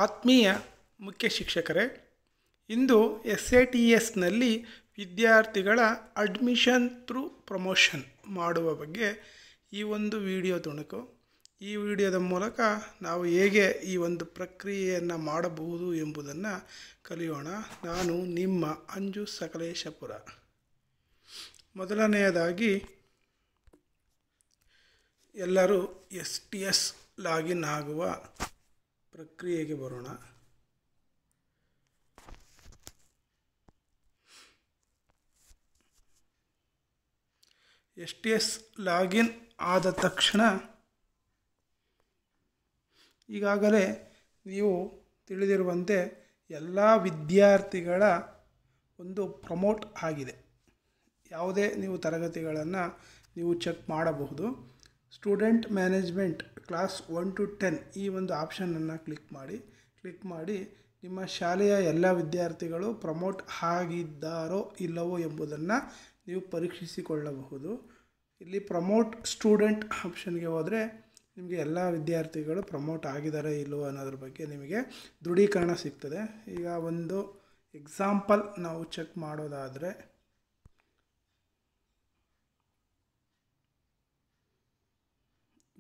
ಆತ್ಮೀಯ ಮುಖ್ಯ ಶಿಕ್ಷಕರೇ, ಇಂದು SATSನಲ್ಲಿ ವಿದ್ಯಾರ್ಥಿಗಳ ಅಡ್ಮಿಷನ್ ಥ್ರೂ ಪ್ರಮೋಷನ್ ಮಾಡುವ ಬಗ್ಗೆ ಈ ಒಂದು ವಿಡಿಯೋ ತುಣುಕು. ಈ ವಿಡಿಯೋದ ಮೂಲಕ ನಾವು ಹೇಗೆ ಈ ಒಂದು ಪ್ರಕ್ರಿಯೆಯನ್ನು ಮಾಡಬಹುದು ಎಂಬುದನ್ನು ಕಲಿಯೋಣ. ನಾನು ನಿಮ್ಮ ಅಂಜು ಸಕಲೇಶಪುರ. ಮೊದಲನೆಯದಾಗಿ ಎಲ್ಲರೂ STS ಲಾಗಿನ್ ಆಗುವ ಪ್ರಕ್ರಿಯೆಗೆ ಬರೋಣ. STS ಲಾಗಿನ್ ಆದ ತಕ್ಷಣ ಈಗಾಗಲೇ ನೀವು ತಿಳಿದಿರುವಂತೆ ಎಲ್ಲ ವಿದ್ಯಾರ್ಥಿಗಳ ಒಂದು ಪ್ರಮೋಟ್ ಆಗಿದೆ. ಯಾವುದೇ ನೀವು ತರಗತಿಗಳನ್ನು ನೀವು ಚೆಕ್ ಮಾಡಬಹುದು. ಸ್ಟೂಡೆಂಟ್ ಮ್ಯಾನೇಜ್ಮೆಂಟ್ ಕ್ಲಾಸ್ 1 to 10 ಈ ಒಂದು ಆಪ್ಷನನ್ನು ಕ್ಲಿಕ್ ಮಾಡಿ ನಿಮ್ಮ ಶಾಲೆಯ ಎಲ್ಲ ವಿದ್ಯಾರ್ಥಿಗಳು ಪ್ರಮೋಟ್ ಆಗಿದ್ದಾರೋ ಇಲ್ಲವೋ ಎಂಬುದನ್ನು ನೀವು ಪರೀಕ್ಷಿಸಿಕೊಳ್ಳಬಹುದು. ಇಲ್ಲಿ ಪ್ರಮೋಟ್ ಸ್ಟೂಡೆಂಟ್ ಆಪ್ಷನ್ಗೆ ಹೋದರೆ ನಿಮಗೆ ಎಲ್ಲ ವಿದ್ಯಾರ್ಥಿಗಳು ಪ್ರಮೋಟ್ ಆಗಿದ್ದಾರೆ ಇಲ್ಲವೋ ಅನ್ನೋದ್ರ ಬಗ್ಗೆ ನಿಮಗೆ ದೃಢೀಕರಣ ಸಿಗ್ತದೆ. ಈಗ ಒಂದು ಎಕ್ಸಾಂಪಲ್ ನಾವು ಚೆಕ್ ಮಾಡೋದಾದರೆ,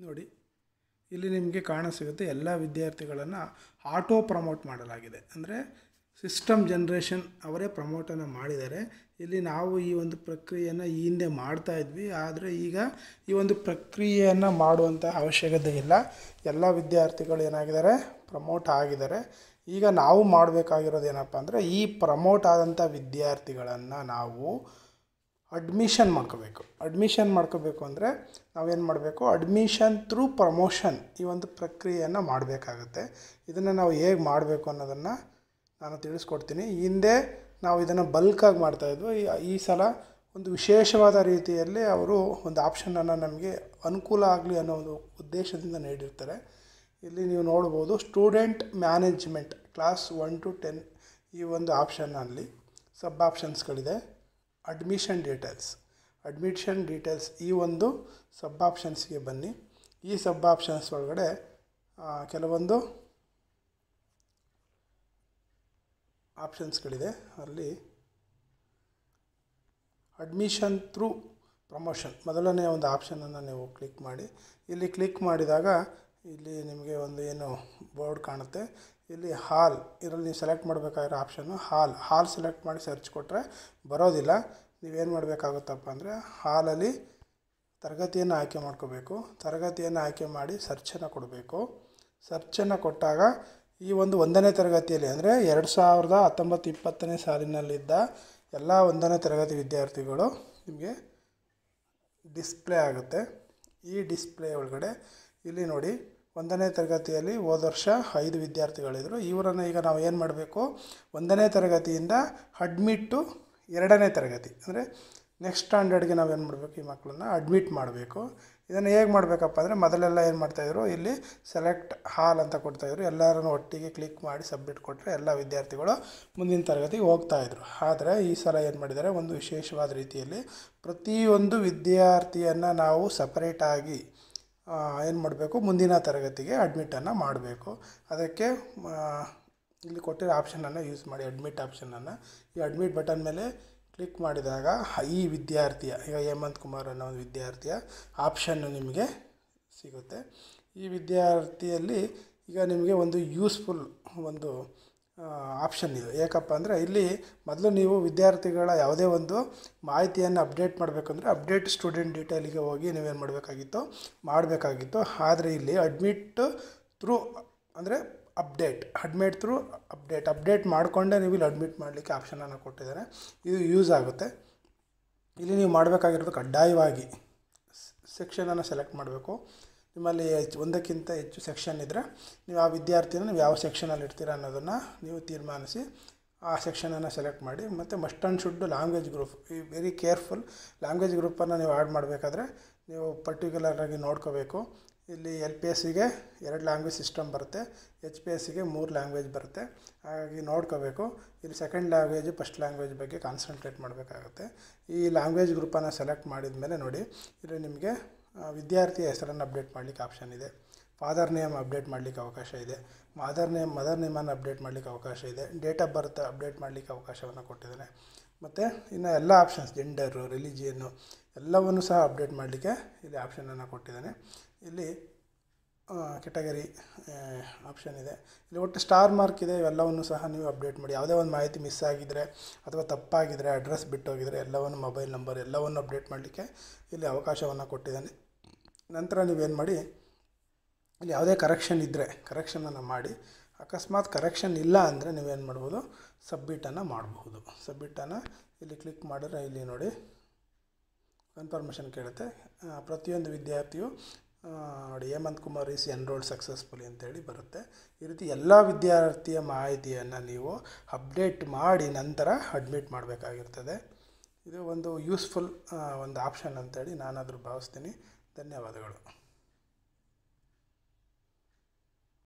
ನೋಡಿ ಇಲ್ಲಿ ನಿಮಗೆ ಕಾಣಸಿಗುತ್ತೆ ಎಲ್ಲ ವಿದ್ಯಾರ್ಥಿಗಳನ್ನು ಆಟೋ ಪ್ರಮೋಟ್ ಮಾಡಲಾಗಿದೆ. ಅಂದರೆ ಸಿಸ್ಟಮ್ ಜನ್ರೇಷನ್ ಅವರೇ ಪ್ರಮೋಟನ್ನು ಮಾಡಿದ್ದಾರೆ. ಇಲ್ಲಿ ನಾವು ಈ ಒಂದು ಪ್ರಕ್ರಿಯೆಯನ್ನು ಈ ಹಿಂದೆ ಮಾಡ್ತಾ ಇದ್ವಿ, ಆದರೆ ಈಗ ಈ ಒಂದು ಪ್ರಕ್ರಿಯೆಯನ್ನು ಮಾಡುವಂಥ ಅವಶ್ಯಕತೆ ಇಲ್ಲ. ಎಲ್ಲ ವಿದ್ಯಾರ್ಥಿಗಳು ಏನಾಗಿದ್ದಾರೆ, ಪ್ರಮೋಟ್ ಆಗಿದ್ದಾರೆ. ಈಗ ನಾವು ಮಾಡಬೇಕಾಗಿರೋದು ಏನಪ್ಪ ಅಂದರೆ, ಈ ಪ್ರಮೋಟ್ ಆದಂಥ ವಿದ್ಯಾರ್ಥಿಗಳನ್ನು ನಾವು ಅಡ್ಮಿಷನ್ ಮಾಡ್ಕೋಬೇಕು ಅಂದರೆ ನಾವೇನು ಮಾಡಬೇಕು, ಅಡ್ಮಿಷನ್ ಥ್ರೂ ಪ್ರಮೋಷನ್ ಈ ಒಂದು ಪ್ರಕ್ರಿಯೆಯನ್ನು ಮಾಡಬೇಕಾಗುತ್ತೆ. ಇದನ್ನು ನಾವು ಹೇಗೆ ಮಾಡಬೇಕು ಅನ್ನೋದನ್ನು ನಾನು ತಿಳಿಸ್ಕೊಡ್ತೀನಿ. ಹಿಂದೆ ನಾವು ಇದನ್ನು ಬಲ್ಕಾಗಿ ಮಾಡ್ತಾಯಿದ್ವಿ. ಈ ಸಲ ಒಂದು ವಿಶೇಷವಾದ ರೀತಿಯಲ್ಲಿ ಅವರು ಒಂದು ಆಪ್ಷನನ್ನು ನಮಗೆ ಅನುಕೂಲ ಆಗಲಿ ಅನ್ನೋ ಒಂದು ಉದ್ದೇಶದಿಂದ ನೀಡಿರ್ತಾರೆ. ಇಲ್ಲಿ ನೀವು ನೋಡ್ಬೋದು, ಸ್ಟೂಡೆಂಟ್ ಮ್ಯಾನೇಜ್ಮೆಂಟ್ ಕ್ಲಾಸ್ 1 to 10 ಈ ಒಂದು ಆಪ್ಷನ್ನಲ್ಲಿ ಸಬ್ ಆಪ್ಷನ್ಸ್ಗಳಿದೆ. ಅಡ್ಮಿಷನ್ ಡೀಟೇಲ್ಸ್ ಈ ಒಂದು ಸಬ್ ಆಪ್ಷನ್ಸ್ಗೆ ಬನ್ನಿ. ಈ ಸಬ್ ಆಪ್ಷನ್ಸ್ ಒಳಗಡೆ ಕೆಲವೊಂದು ಆಪ್ಷನ್ಸ್ಗಳಿದೆ. ಅಲ್ಲಿ ಅಡ್ಮಿಷನ್ ಥ್ರೂ ಪ್ರಮೋಷನ್ ಮೊದಲನೇ ಒಂದು ಆಪ್ಷನನ್ನು ನೀವು ಕ್ಲಿಕ್ ಮಾಡಿ. ಇಲ್ಲಿ ಕ್ಲಿಕ್ ಮಾಡಿದಾಗ ಇಲ್ಲಿ ನಿಮಗೆ ಒಂದು ಏನು ಬೋರ್ಡ್ ಕಾಣುತ್ತೆ. ಇಲ್ಲಿ ಹಾಲ್ ಇದರಲ್ಲಿ ನೀವು ಸೆಲೆಕ್ಟ್ ಮಾಡಬೇಕಾಗಿರೋ ಆಪ್ಷನ್ನು ಹಾಲ್ ಸೆಲೆಕ್ಟ್ ಮಾಡಿ ಸರ್ಚ್ ಕೊಟ್ಟರೆ ಬರೋದಿಲ್ಲ. ನೀವೇನು ಮಾಡಬೇಕಾಗುತ್ತಪ್ಪ ಅಂದರೆ, ಹಾಲಲ್ಲಿ ತರಗತಿಯನ್ನು ಆಯ್ಕೆ ಮಾಡ್ಕೋಬೇಕು. ತರಗತಿಯನ್ನು ಆಯ್ಕೆ ಮಾಡಿ ಸರ್ಚನ್ನು ಕೊಡಬೇಕು. ಸರ್ಚನ್ನು ಕೊಟ್ಟಾಗ ಈ ಒಂದು 1ನೇ ತರಗತಿಯಲ್ಲಿ ಅಂದರೆ 2019-20 ಸಾಲಿನಲ್ಲಿದ್ದ ಎಲ್ಲ 1ನೇ ತರಗತಿ ವಿದ್ಯಾರ್ಥಿಗಳು ನಿಮಗೆ ಡಿಸ್ಪ್ಲೇ ಆಗುತ್ತೆ. ಈ ಡಿಸ್ಪ್ಲೇ ಒಳಗಡೆ ಇಲ್ಲಿ ನೋಡಿ, 1ನೇ ತರಗತಿಯಲ್ಲಿ ಹೋದ ವರ್ಷ 5 ವಿದ್ಯಾರ್ಥಿಗಳಿದ್ದರು. ಇವರನ್ನು ಈಗ ನಾವು ಏನು ಮಾಡಬೇಕು, 1ನೇ ತರಗತಿಯಿಂದ ಅಡ್ಮಿಟ್ ಟು 2ನೇ ತರಗತಿ ಅಂದರೆ ನೆಕ್ಸ್ಟ್ ಸ್ಟ್ಯಾಂಡರ್ಡ್ಗೆ ನಾವೇನು ಮಾಡಬೇಕು, ಈ ಮಕ್ಕಳನ್ನು ಅಡ್ಮಿಟ್ ಮಾಡಬೇಕು. ಇದನ್ನು ಹೇಗೆ ಮಾಡಬೇಕಪ್ಪ ಅಂದರೆ, ಮೊದಲೆಲ್ಲ ಏನು ಮಾಡ್ತಾಯಿದ್ರು, ಇಲ್ಲಿ ಸೆಲೆಕ್ಟ್ ಹಾಲ್ ಅಂತ ಕೊಡ್ತಾಯಿದ್ರು. ಎಲ್ಲರನ್ನು ಒಟ್ಟಿಗೆ ಕ್ಲಿಕ್ ಮಾಡಿ ಸಬ್ಮಿಟ್ ಕೊಟ್ಟರೆ ಎಲ್ಲ ವಿದ್ಯಾರ್ಥಿಗಳು ಮುಂದಿನ ತರಗತಿಗೆ ಹೋಗ್ತಾಯಿದ್ರು. ಆದರೆ ಈ ಸಲ ಏನು ಮಾಡಿದ್ದಾರೆ, ಒಂದು ವಿಶೇಷವಾದ ರೀತಿಯಲ್ಲಿ ಪ್ರತಿಯೊಂದು ವಿದ್ಯಾರ್ಥಿಯನ್ನು ನಾವು ಸಪರೇಟಾಗಿ ಏನು ಮಾಡಬೇಕು, ಮುಂದಿನ ತರಗತಿಗೆ ಅಡ್ಮಿಟನ್ನು ಮಾಡಬೇಕು. ಅದಕ್ಕೆ ಇಲ್ಲಿ ಕೊಟ್ಟಿರೋ ಆಪ್ಷನನ್ನು ಯೂಸ್ ಮಾಡಿ, ಅಡ್ಮಿಟ್ ಆಪ್ಷನನ್ನು. ಈ ಅಡ್ಮಿಟ್ ಬಟನ್ ಮೇಲೆ ಕ್ಲಿಕ್ ಮಾಡಿದಾಗ ಈ ವಿದ್ಯಾರ್ಥಿಯ, ಈಗ ಹೇಮಂತ್ ಕುಮಾರ್ ಅನ್ನೋ ಒಂದು ವಿದ್ಯಾರ್ಥಿಯ ಆಪ್ಷನ್ನು ನಿಮಗೆ ಸಿಗುತ್ತೆ. ಈ ವಿದ್ಯಾರ್ಥಿಯಲ್ಲಿ ಈಗ ನಿಮಗೆ ಒಂದು ಯೂಸ್ಫುಲ್ ಒಂದು ಆಪ್ಷನ್ ಇದೆ. ಏಕಪ್ಪ ಅಂದರೆ, ಇಲ್ಲಿ ಮೊದಲು ನೀವು ವಿದ್ಯಾರ್ಥಿಗಳ ಯಾವುದೇ ಒಂದು ಮಾಹಿತಿಯನ್ನು ಅಪ್ಡೇಟ್ ಮಾಡಬೇಕಂದ್ರೆ ಅಪ್ಡೇಟ್ ಸ್ಟೂಡೆಂಟ್ ಡೀಟೇಲಿಗೆ ಹೋಗಿ ನೀವೇನು ಮಾಡಬೇಕಾಗಿತ್ತು. ಆದರೆ ಇಲ್ಲಿ ಅಡ್ಮಿಟ್ ಥ್ರೂ ಅಂದರೆ ಅಪ್ಡೇಟ್ ಮಾಡಿಕೊಂಡೇ ನೀವು ಇಲ್ಲಿ ಅಡ್ಮಿಟ್ ಮಾಡಲಿಕ್ಕೆ ಆಪ್ಷನನ್ನು ಕೊಟ್ಟಿದ್ದಾರೆ. ಇದು ಯೂಸ್ ಆಗುತ್ತೆ. ಇಲ್ಲಿ ನೀವು ಮಾಡಬೇಕಾಗಿರೋದು ಕಡ್ಡಾಯವಾಗಿ ಸೆಕ್ಷನನ್ನು ಸೆಲೆಕ್ಟ್ ಮಾಡಬೇಕು. ನಿಮ್ಮಲ್ಲಿ ಒಂದಕ್ಕಿಂತ ಹೆಚ್ಚು ಸೆಕ್ಷನ್ ಇದ್ದರೆ ನೀವು ಆ ವಿದ್ಯಾರ್ಥಿನ ನೀವು ಯಾವ ಸೆಕ್ಷನಲ್ಲಿ ಇರ್ತೀರ ಅನ್ನೋದನ್ನು ನೀವು ತೀರ್ಮಾನಿಸಿ ಆ ಸೆಕ್ಷನನ್ನು ಸೆಲೆಕ್ಟ್ ಮಾಡಿ. ಮತ್ತು must and should language group, very careful. Language ಗ್ರೂಪನ್ನು ನೀವು ಆ್ಯಡ್ ಮಾಡಬೇಕಾದ್ರೆ ನೀವು ಪರ್ಟಿಕ್ಯುಲರಾಗಿ ನೋಡ್ಕೋಬೇಕು. ಇಲ್ಲಿ LPSಗೆ 2 ಲ್ಯಾಂಗ್ವೇಜ್ ಸಿಸ್ಟಮ್ ಬರುತ್ತೆ, HPSಗೆ 3 ಲ್ಯಾಂಗ್ವೇಜ್ ಬರುತ್ತೆ. ಹಾಗಾಗಿ ನೋಡ್ಕೋಬೇಕು. ಇಲ್ಲಿ ಸೆಕೆಂಡ್ ಲ್ಯಾಂಗ್ವೇಜು ಫಸ್ಟ್ ಲ್ಯಾಂಗ್ವೇಜ್ ಬಗ್ಗೆ ಕಾನ್ಸಂಟ್ರೇಟ್ ಮಾಡಬೇಕಾಗುತ್ತೆ. ಈ ಲ್ಯಾಂಗ್ವೇಜ್ ಗ್ರೂಪನ್ನು ಸೆಲೆಕ್ಟ್ ಮಾಡಿದ ಮೇಲೆ ನೋಡಿ, ಇಲ್ಲಿ ನಿಮಗೆ ವಿದ್ಯಾರ್ಥಿಯ ಹೆಸರನ್ನು ಅಪ್ಡೇಟ್ ಮಾಡಲಿಕ್ಕೆ ಆಪ್ಷನ್ ಇದೆ. ಫಾದರ್ ನೇಮ್ ಅಪ್ಡೇಟ್ ಮಾಡಲಿಕ್ಕೆ ಅವಕಾಶ ಇದೆ, ಮದರ್ ನೇಮನ್ನು ಅಪ್ಡೇಟ್ ಮಾಡಲಿಕ್ಕೆ ಅವಕಾಶ ಇದೆ, ಡೇಟ್ ಆಫ್ ಬರ್ತ್ ಅಪ್ಡೇಟ್ ಮಾಡಲಿಕ್ಕೆ ಅವಕಾಶವನ್ನು ಕೊಟ್ಟಿದ್ದಾನೆ. ಮತ್ತು ಇನ್ನು ಎಲ್ಲ ಆಪ್ಷನ್ಸ್ ಜೆಂಡರು, ರಿಲಿಜಿಯನ್ನು ಎಲ್ಲವನ್ನು ಸಹ ಅಪ್ಡೇಟ್ ಮಾಡಲಿಕ್ಕೆ ಇಲ್ಲಿ ಆಪ್ಷನನ್ನು ಕೊಟ್ಟಿದ್ದಾನೆ. ಇಲ್ಲಿ ಕೆಟಗರಿ ಆಪ್ಷನ್ ಇದೆ, ಇಲ್ಲಿ ಒಟ್ಟು ಸ್ಟಾರ್ ಮಾರ್ಕ್ ಇದೆ. ಇವೆಲ್ಲವನ್ನು ಸಹ ನೀವು ಅಪ್ಡೇಟ್ ಮಾಡಿ. ಯಾವುದೇ ಒಂದು ಮಾಹಿತಿ ಮಿಸ್ ಆಗಿದ್ದರೆ ಅಥವಾ ತಪ್ಪಾಗಿದ್ದರೆ, ಅಡ್ರೆಸ್ ಬಿಟ್ಟೋಗಿದರೆ ಎಲ್ಲವನ್ನು, ಮೊಬೈಲ್ ನಂಬರ್ ಎಲ್ಲವನ್ನು ಅಪ್ಡೇಟ್ ಮಾಡಲಿಕ್ಕೆ ಇಲ್ಲಿ ಅವಕಾಶವನ್ನು ಕೊಟ್ಟಿದ್ದಾನೆ. ನಂತರ ನೀವೇನು ಮಾಡಿ, ಇಲ್ಲಿ ಯಾವುದೇ ಕರೆಕ್ಷನ್ ಇದ್ದರೆ ಕರೆಕ್ಷನನ್ನು ಮಾಡಿ. ಅಕಸ್ಮಾತ್ ಕರೆಕ್ಷನ್ ಇಲ್ಲ ಅಂದರೆ ನೀವೇನು ಮಾಡ್ಬೋದು, ಸಬ್ಮಿಟನ್ನು ಮಾಡಬಹುದು. ಸಬ್ಮಿಟನ್ನು ಇಲ್ಲಿ ಕ್ಲಿಕ್ ಮಾಡಿದ್ರೆ ಇಲ್ಲಿ ನೋಡಿ ಕನ್ಫರ್ಮೇಷನ್ ಕೇಳುತ್ತೆ. ಪ್ರತಿಯೊಂದು ವಿದ್ಯಾರ್ಥಿಯು ನೋಡಿ Hemanth Kumar is enrolled successfully ಅಂತೇಳಿ ಬರುತ್ತೆ. ಈ ರೀತಿ ಎಲ್ಲ ವಿದ್ಯಾರ್ಥಿಯ ಮಾಹಿತಿಯನ್ನು ನೀವು ಅಪ್ಡೇಟ್ ಮಾಡಿ ನಂತರ ಅಡ್ಮಿಟ್ ಮಾಡಬೇಕಾಗಿರ್ತದೆ. ಇದು ಒಂದು ಯೂಸ್ಫುಲ್ ಒಂದು ಆಪ್ಷನ್ ಅಂತೇಳಿ ನಾನಾದರೂ ಭಾವಿಸ್ತೀನಿ. ಧನ್ಯವಾದಗಳು.